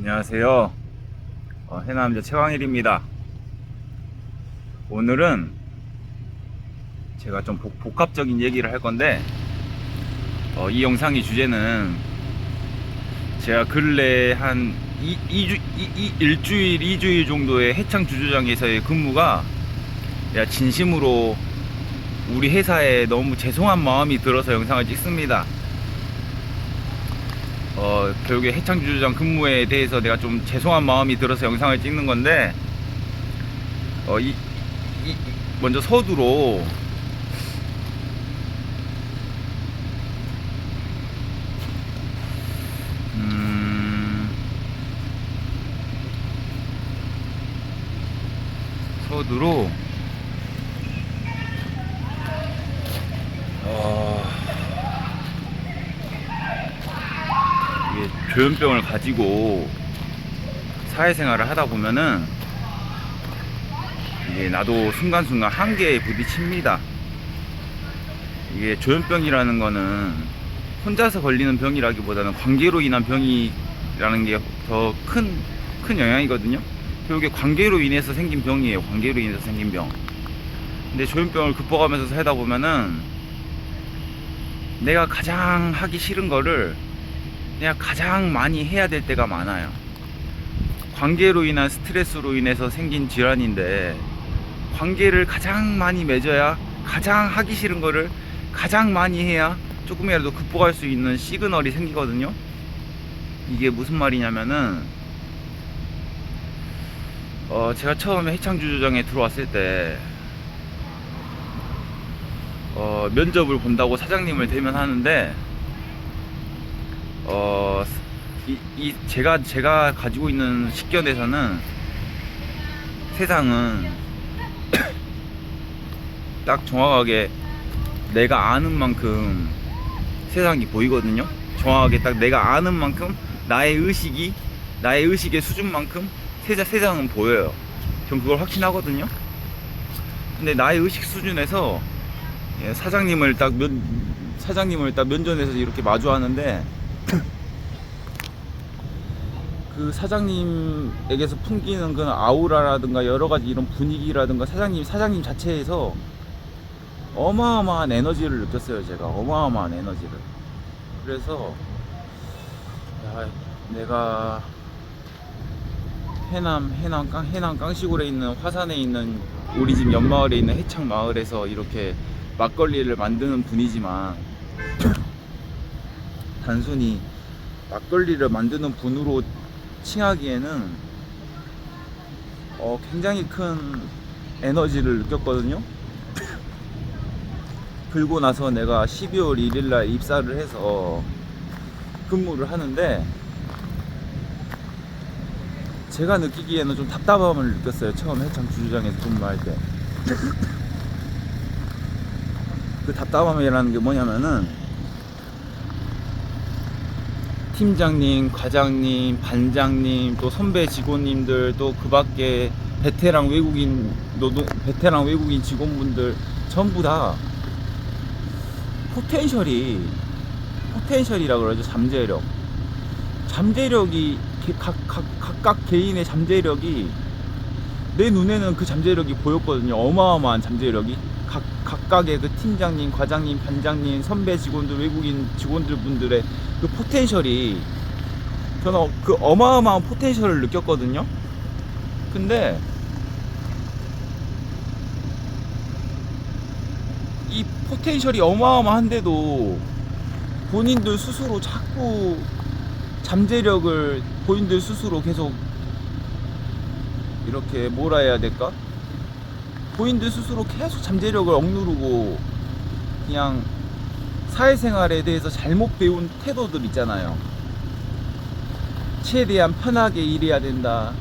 안녕하세요. 해남자 최광일입니다. 오늘은 제가 좀 복합적인 얘기를 할 건데, 이 영상의 주제는 제가 근래 한 일주일, 2주일 정도의 해창 주주장에서의 근무가 진심으로 우리 회사에 너무 죄송한 마음이 들어서 영상을 찍습니다. 결국에 해창 주주장 근무에 대해서 내가 좀 죄송한 마음이 들어서 영상을 찍는 건데, 먼저 서두로 서두로 이게 조현병을 가지고 사회생활을 하다 보면은 이게 나도 순간순간 한계에 부딪힙니다. 이게 조현병이라는 거는 혼자서 걸리는 병이라기보다는 관계로 인한 병이라는 게 더 큰 영향이거든요. 결국에 관계로 인해서 생긴 병이에요. 관계로 인해서 생긴 병. 근데 조현병을 극복하면서 살다 보면은 내가 가장 하기 싫은 거를 내가 가장 많이 해야 될 때가 많아요. 관계로 인한 스트레스로 인해서 생긴 질환인데, 관계를 가장 많이 맺어야 가장 하기 싫은 거를 가장 많이 해야 조금이라도 극복할 수 있는 시그널이 생기거든요. 이게 무슨 말이냐면은, 제가 처음에 해창주주장에 들어왔을 때 면접을 본다고 사장님을 대면하는데, 제가 가지고 있는 식견에서는 세상은 딱 정확하게 내가 아는 만큼 세상이 보이거든요. 정확하게 딱 내가 아는 만큼 나의 의식의 수준만큼 세상은 보여요. 전 그걸 확신하거든요. 근데 나의 의식 수준에서 사장님을 딱 면전에서 이렇게 마주하는데, 그 사장님에게서 풍기는 그 아우라라든가 여러가지 이런 분위기라든가 사장님 자체에서 어마어마한 에너지를 느꼈어요. 제가 어마어마한 에너지를. 그래서 내가 해남 깡시골에 있는 화산에 있는 우리 집 옆마을에 있는 해창 마을에서 이렇게 막걸리를 만드는 분이지만, 단순히 막걸리를 만드는 분으로 칭하기에는 굉장히 큰 에너지를 느꼈거든요. 그리고 나서 내가 12월 1일날 입사를 해서 근무를 하는데, 제가 느끼기에는 좀 답답함을 느꼈어요. 처음 해창 주주장에서 근무할 때. 그 답답함이라는 게 뭐냐면은, 팀장님, 과장님, 반장님, 또 선배 직원님들, 또 그 밖에 베테랑 외국인 직원분들 전부 다 포텐셜이라 그러죠. 잠재력이 각각 개인의 잠재력이 내 눈에는 그 잠재력이 보였거든요. 어마어마한 잠재력이 각각의 그 팀장님, 과장님, 반장님, 선배 직원들, 외국인 직원들 분들의 그 포텐셜이, 저는 그 어마어마한 포텐셜을 느꼈거든요. 근데 이 포텐셜이 어마어마한데도 본인들 스스로 자꾸 잠재력을 본인들 스스로 계속 이렇게 뭐라 해야 될까? 본인들 스스로 계속 잠재력을 억누르고 그냥 사회생활에 대해서 잘못 배운 태도들 있잖아요. 최대한 편하게 일해야 된다,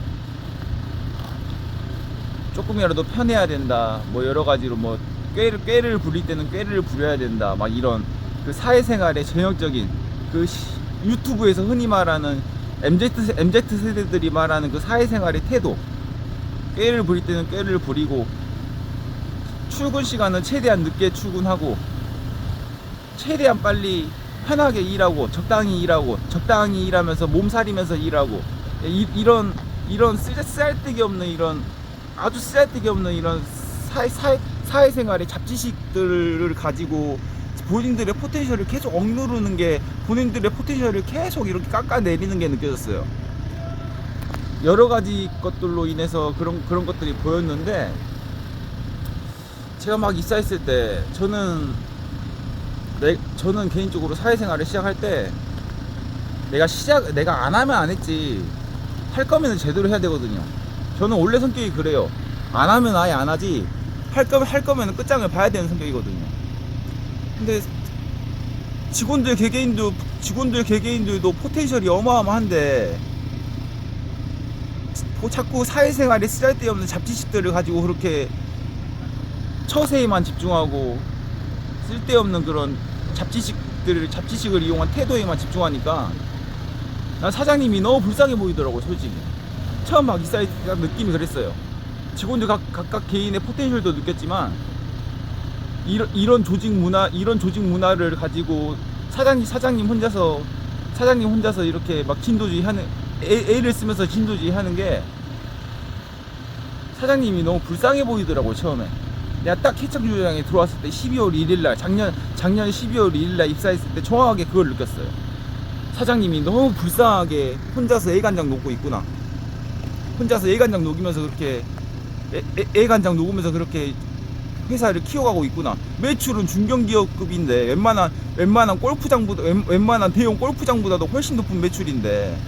조금이라도 편해야 된다, 뭐 여러가지로 뭐 꾀를 부릴 때는 꾀를 부려야 된다, 막 이런 그 사회생활의 전형적인 그 유튜브에서 흔히 말하는 MZ세대들이 말하는 그 사회생활의 태도, 꾀를 부릴 때는 꾀를 부리고, 출근 시간은 최대한 늦게 출근하고, 최대한 빨리 편하게 일하고, 적당히 일하면서 몸살이면서 일하고, 이런 쓰잘데기 없는 이런 아주 쓰잘데기 없는 이런 사회생활의 잡지식들을 가지고 본인들의 포텐셜을 계속 억누르는 게, 본인들의 포텐셜을 계속 이렇게 깎아내리는 게 느껴졌어요. 여러 가지 것들로 인해서 그런 것들이 보였는데, 제가 막 입사했을 때 저는 개인적으로 사회생활을 시작할 때 내가 안 하면 안 했지, 할 거면 제대로 해야 되거든요. 저는 원래 성격이 그래요. 안 하면 아예 안 하지, 할 거면 끝장을 봐야 되는 성격이거든요. 근데 직원들 개개인들도 포텐셜이 어마어마한데 자꾸 사회생활에 쓰잘데없는 잡지식들을 가지고 그렇게 처세에만 집중하고 쓸데없는 그런 잡지식을 이용한 태도에만 집중하니까 난 사장님이 너무 불쌍해 보이더라고. 솔직히 처음 막 입사할 때 느낌이 그랬어요. 직원들 각각 개인의 포텐셜도 느꼈지만 이런 조직 문화를 가지고 사장님 혼자서 이렇게 막 진도주의 하는, 애를 쓰면서 진도주의 하는 게 사장님이 너무 불쌍해 보이더라고. 처음에 내가 딱 해창주장에 들어왔을 때 12월 1일날 작년 12월 1일날 입사했을 때 정확하게 그걸 느꼈어요. 사장님이 너무 불쌍하게 혼자서 애간장 녹고 있구나. 혼자서 애간장 녹이면서 그렇게 애간장 녹으면서 그렇게 회사를 키워가고 있구나. 매출은 중견기업급인데 웬만한 골프장보다, 웬만한 대형 골프장보다도 훨씬 높은 매출인데,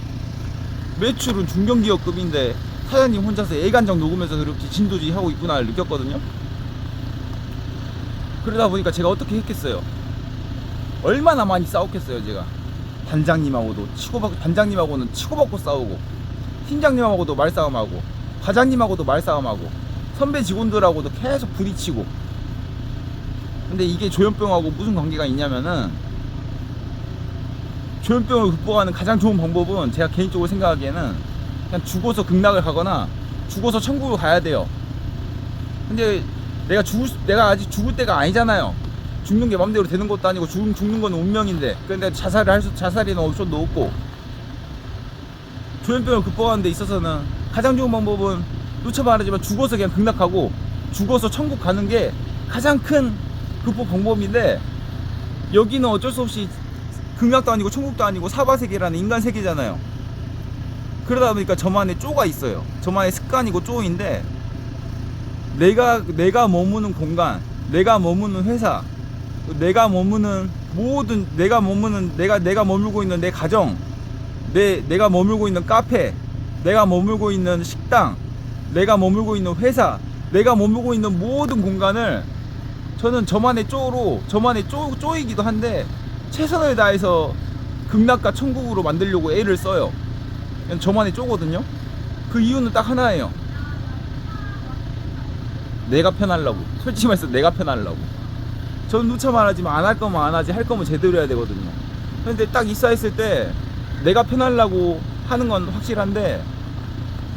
매출은 중견기업급인데 사장님 혼자서 애간장 녹으면서 그렇게 진도주의 하고 있구나를 느꼈거든요. 그러다 보니까 제가 어떻게 했겠어요? 얼마나 많이 싸웠겠어요. 제가 단장님하고는 치고받고 싸우고, 팀장님하고도 말싸움하고, 과장님하고도 말싸움하고, 선배 직원들하고도 계속 부딪히고. 근데 이게 조현병하고 무슨 관계가 있냐면은, 조현병을 극복하는 가장 좋은 방법은 제가 개인적으로 생각하기에는 그냥 죽어서 극락을 가거나 죽어서 천국을 가야 돼요. 근데 내가 아직 죽을 때가 아니잖아요. 죽는 게 맘대로 되는 것도 아니고, 죽는 건 운명인데, 근데 자살에는 옵션도 없고. 조현병을 극복하는 데 있어서는 가장 좋은 방법은, 누차 말하지만 죽어서 그냥 극락하고 죽어서 천국 가는 게 가장 큰 극복 방법인데, 여기는 어쩔 수 없이 극락도 아니고 천국도 아니고 사바세계라는 인간 세계잖아요. 그러다 보니까 저만의 쪼가 있어요. 저만의 습관이고 쪼인데, 내가 머무는 공간, 내가 머무는 회사, 내가 머무는 모든, 내가 머물고 있는 내 가정, 내가 머물고 있는 카페, 내가 머물고 있는 식당, 내가 머물고 있는 회사, 내가 머물고 있는 모든 공간을 저는 저만의 쪼이기도 한데 최선을 다해서 극락과 천국으로 만들려고 애를 써요. 그냥 저만의 쪼거든요. 그 이유는 딱 하나예요. 내가 편하려고. 솔직히 말해서 내가 편하려고. 저는 누차 말하지만 안 할 거면 안 하지, 할 거면 제대로 해야 되거든요. 근데 딱 입사했을 때 내가 편하려고 하는 건 확실한데,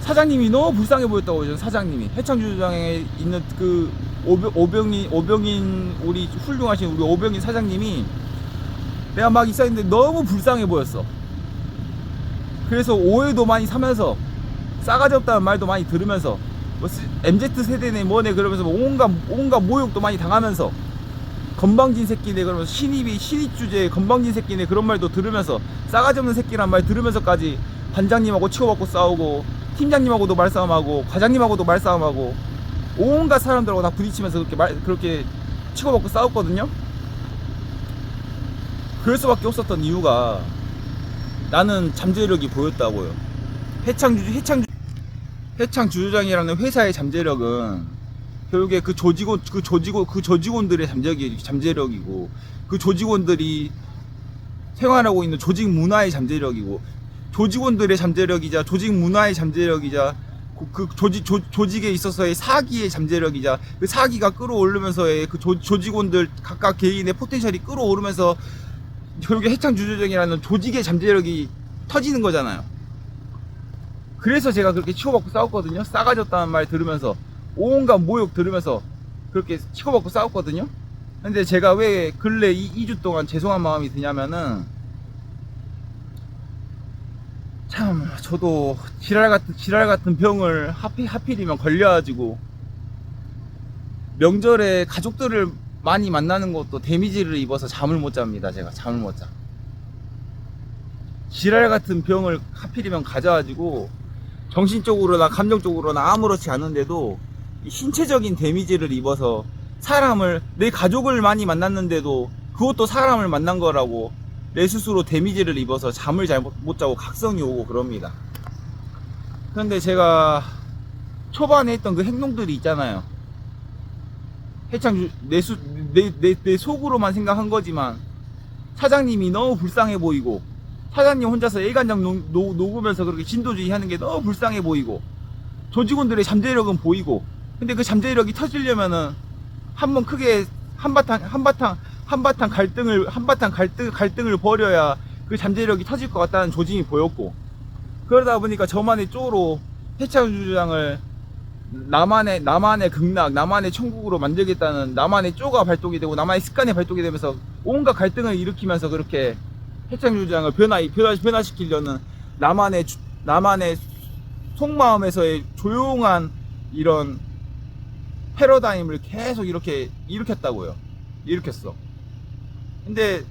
사장님이 너무 불쌍해 보였다고. 저는 사장님이 해창주장에 있는 그 오병인 우리 훌륭하신 우리 오병인 사장님이 내가 막 입사했는데 너무 불쌍해 보였어. 그래서 오해도 많이 사면서, 싸가지 없다는 말도 많이 들으면서, 뭐 MZ세대네 뭐네 그러면서 온갖 모욕도 많이 당하면서, 건방진 새끼네 그러면서, 신입 주제에 건방진 새끼네 그런 말도 들으면서, 싸가지 없는 새끼란 말 들으면서까지 반장님하고 치고받고 싸우고, 팀장님하고도 말싸움하고, 과장님하고도 말싸움하고, 온갖 사람들하고 다 부딪히면서 그렇게 치고받고 싸웠거든요. 그럴 수밖에 없었던 이유가, 나는 잠재력이 보였다고요. 해창주주장이라는 회사의 잠재력은 결국에 그 조직원들의 잠재력이고, 그 조직원들이 생활하고 있는 조직 문화의 잠재력이고, 조직원들의 잠재력이자 조직 문화의 잠재력이자 그 조직에 있어서의 사기의 잠재력이자, 그 사기가 끌어오르면서의 그 조직원들 각각 개인의 포텐셜이 끌어오르면서 결국에 해창주주장이라는 조직의 잠재력이 터지는 거잖아요. 그래서 제가 그렇게 치고받고 싸웠거든요. 싸가지 없다는 말 들으면서, 온갖 모욕 들으면서 그렇게 치고받고 싸웠거든요. 근데 제가 왜 근래 2주 동안 죄송한 마음이 드냐면은, 참 저도 지랄 같은 병을 하필이면 걸려가지고 명절에 가족들을 많이 만나는 것도 데미지를 입어서 잠을 못 잡니다. 제가 잠을 못 자. 지랄 같은 병을 하필이면 가져가지고 정신적으로나 감정적으로나 아무렇지 않은데도 이 신체적인 데미지를 입어서 사람을, 내 가족을 많이 만났는데도 그것도 사람을 만난 거라고 내 스스로 데미지를 입어서 잠을 잘 못 자고 각성이 오고 그럽니다. 그런데 제가 초반에 했던 그 행동들이 있잖아요. 해창 내 속으로만 생각한 거지만 사장님이 너무 불쌍해 보이고, 사장님 혼자서 일간장 녹으면서 그렇게 진도주의 하는 게 너무 불쌍해 보이고, 조직원들의 잠재력은 보이고, 근데 그 잠재력이 터지려면은 한번 크게 한바탕 갈등을 벌여야 그 잠재력이 터질 것 같다는 조짐이 보였고, 그러다 보니까 저만의 쪼로 해창 주장을 나만의 극락, 나만의 천국으로 만들겠다는 나만의 쪼가 발동이 되고 나만의 습관이 발동이 되면서 온갖 갈등을 일으키면서 그렇게 해창 주장을 변화시키려는 나만의 속마음에서의 조용한 이런 패러다임을 계속 이렇게 일으켰다고요. 일으켰어. 근데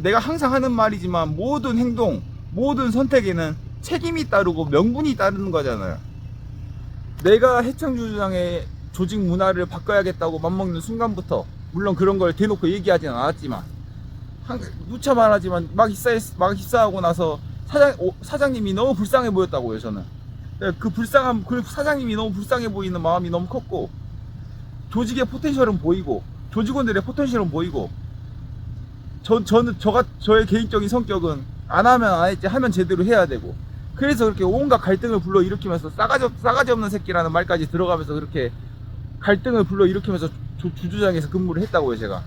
내가 항상 하는 말이지만 모든 행동, 모든 선택에는 책임이 따르고 명분이 따르는 거잖아요. 내가 해창주장의 조직 문화를 바꿔야겠다고 맘먹는 순간부터, 물론 그런 걸 대놓고 얘기하진 않았지만, 누차 말하지만 막 입사하고 나서 사장님이 너무 불쌍해 보였다고요. 저는 그 사장님이 너무 불쌍해 보이는 마음이 너무 컸고, 조직의 포텐셜은 보이고, 조직원들의 포텐셜은 보이고, 저의 개인적인 성격은 안 하면 안 했지, 하면 제대로 해야 되고, 그래서 그렇게 온갖 갈등을 불러 일으키면서 싸가지 없는 새끼라는 말까지 들어가면서 그렇게 갈등을 불러 일으키면서 주주장에서 근무를 했다고요. 제가.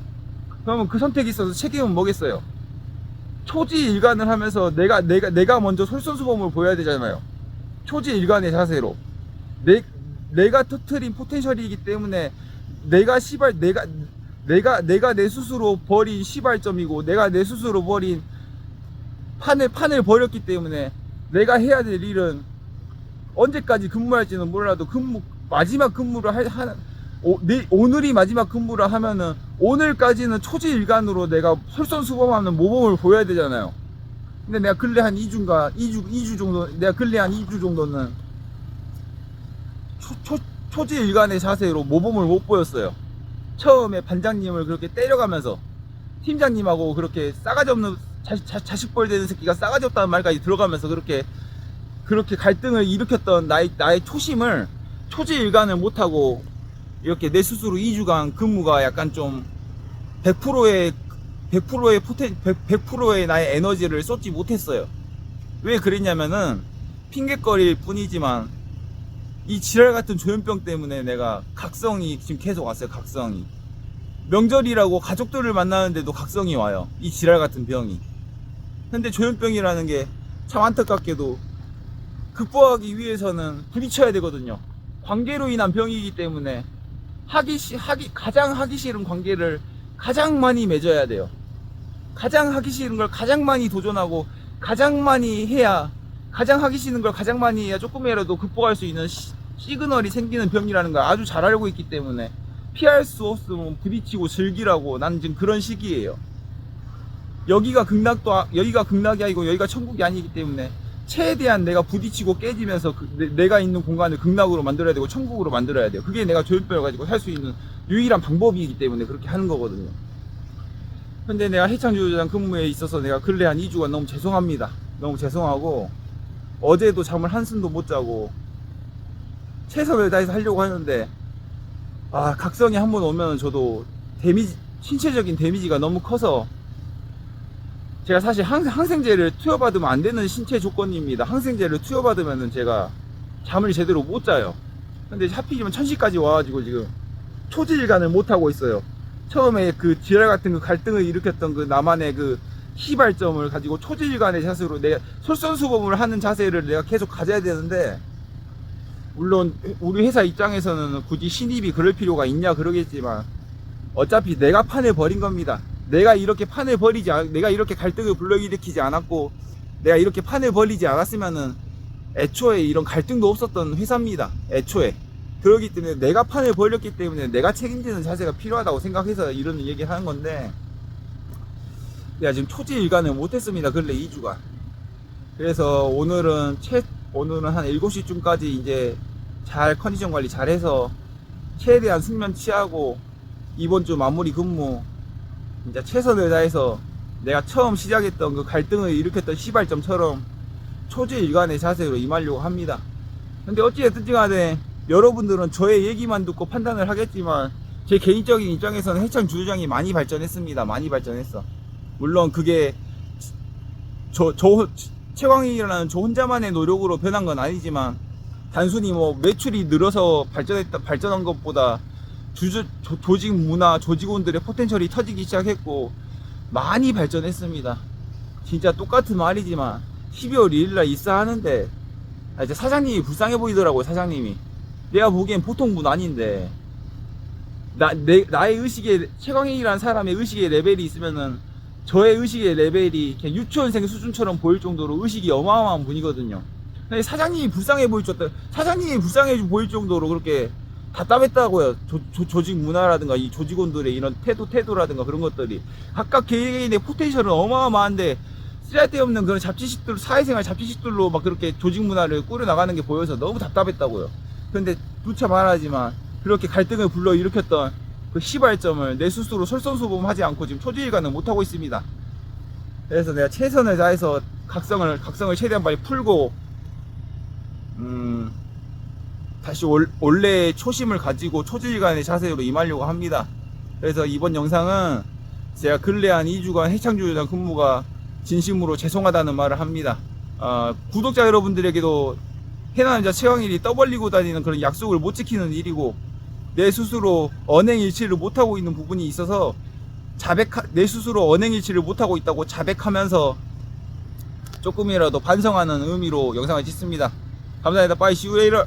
그러면 그 선택이 있어서 책임은 뭐겠어요? 초지일관을 하면서 내가 먼저 솔선수범을 보여야 되잖아요. 초지일관의 자세로 내가 터트린 포텐셜이기 때문에 내가 내 스스로 버린 시발점이고, 내가 내 스스로 버린 판을 버렸기 때문에 내가 해야 될 일은 언제까지 근무할지는 몰라도 마지막 근무를 오늘이 마지막 근무를 하면은 오늘까지는 초지일관으로 내가 솔선수범하는 모범을 보여야 되잖아요. 근데 내가 근래 한 2주 정도는 초지일관의 자세로 모범을 못 보였어요. 처음에 반장님을 그렇게 때려가면서 팀장님하고 그렇게 싸가지 없는 자식벌 되는 새끼가 싸가지 없다는 말까지 들어가면서 그렇게 갈등을 일으켰던 나의 초심을 초지일관을 못하고 이렇게 내 스스로 2주간 근무가 약간 좀 100%의 나의 에너지를 쏟지 못했어요. 왜 그랬냐면은 핑계거리일 뿐이지만 이 지랄 같은 조현병 때문에 내가 각성이 지금 계속 왔어요. 각성이. 명절이라고 가족들을 만나는데도 각성이 와요. 이 지랄 같은 병이. 근데 조현병이라는 게 참 안타깝게도 극복하기 위해서는 부딪혀야 되거든요. 관계로 인한 병이기 때문에 가장 하기 싫은 관계를 가장 많이 맺어야 돼요. 가장 하기 싫은 걸 가장 많이 도전하고 가장 많이 해야 조금이라도 극복할 수 있는 시그널이 생기는 병이라는 걸 아주 잘 알고 있기 때문에 피할 수 없으면 부딪히고 즐기라고, 나는 지금 그런 시기예요. 여기가 극락이 아니고 여기가 천국이 아니기 때문에 최대한 내가 부딪히고 깨지면서 내가 있는 공간을 극락으로 만들어야 되고 천국으로 만들어야 돼요. 그게 내가 조현병을 가지고 살 수 있는 유일한 방법이기 때문에 그렇게 하는 거거든요. 근데 내가 해창주장 근무에 있어서 내가 근래 한 2주간 너무 죄송합니다. 너무 죄송하고, 어제도 잠을 한숨도 못 자고 최선을 다해서 하려고 하는데, 각성이 한번 오면 저도 신체적인 데미지가 너무 커서, 제가 사실 항생제를 투여받으면 안 되는 신체 조건입니다. 항생제를 투여받으면 제가 잠을 제대로 못 자요. 근데 하필이면 1000시까지 와가지고 지금 초지일관을 못 하고 있어요. 처음에 그 지랄 같은 그 갈등을 일으켰던 그 나만의 그 시발점을 가지고 초지일관의 자세로 내가 솔선수범을 하는 자세를 내가 계속 가져야 되는데, 물론 우리 회사 입장에서는 굳이 신입이 그럴 필요가 있냐 그러겠지만, 어차피 내가 판을 벌인 겁니다. 내가 이렇게 갈등을 불러일으키지 않았고, 내가 이렇게 판을 벌리지 않았으면은 애초에 이런 갈등도 없었던 회사입니다. 애초에. 그렇기 때문에 내가 판을 벌렸기 때문에 내가 책임지는 자세가 필요하다고 생각해서 이런 얘기를 하는 건데, 내가 지금 초지일관을 못했습니다. 근래 2주간. 그래서 오늘은 한 7시쯤까지 이제 잘 컨디션 관리 잘해서 최대한 숙면 취하고 이번 주 마무리 근무 진짜 최선을 다해서 내가 처음 시작했던 그 갈등을 일으켰던 시발점처럼 초지일관의 자세로 임하려고 합니다. 근데 어찌됐든지 간에 여러분들은 저의 얘기만 듣고 판단을 하겠지만 제 개인적인 입장에서는 해창 주주장이 많이 발전했습니다. 많이 발전했어. 물론 그게 최광익이라는 저 혼자만의 노력으로 변한 건 아니지만, 단순히 뭐 매출이 늘어서 발전한 것보다 조직 문화, 조직원들의 포텐셜이 터지기 시작했고 많이 발전했습니다. 진짜 똑같은 말이지만 12월 2일날 입사하는데 이제 사장님이 불쌍해 보이더라고요. 사장님이. 내가 보기엔 보통 분 아닌데, 나의 의식에, 최광익이라는 사람의 의식의 레벨이 있으면은 저의 의식의 레벨이 그냥 유치원생 수준처럼 보일 정도로 의식이 어마어마한 분이거든요. 근데 사장님이 불쌍해 보일 정도로 그렇게 답답했다고요. 조직 문화라든가 이 조직원들의 이런 태도라든가 그런 것들이 각각 개개인의 포텐셜은 어마어마한데 쓸데없는 그런 잡지식들, 사회생활 잡지식들로 막 그렇게 조직 문화를 꾸려나가는 게 보여서 너무 답답했다고요. 근데 누차 말하지만 그렇게 갈등을 불러일으켰던 그 시발점을 내 스스로 솔선수범하지 않고 지금 초지일관을 못하고 있습니다. 그래서 내가 최선을 다해서 각성을 최대한 빨리 풀고 다시 원래의 초심을 가지고 초지일관의 자세로 임하려고 합니다. 그래서 이번 영상은 제가 근래 한 2주간 해창주주장 근무가 진심으로 죄송하다는 말을 합니다. 구독자 여러분들에게도 해남자 최광일이 떠벌리고 다니는 그런 약속을 못 지키는 일이고, 내 스스로 언행일치를 못하고 있는 부분이 있어서 내 스스로 언행일치를 못하고 있다고 자백하면서 조금이라도 반성하는 의미로 영상을 찍습니다. 감사합니다. 빠이, see you later.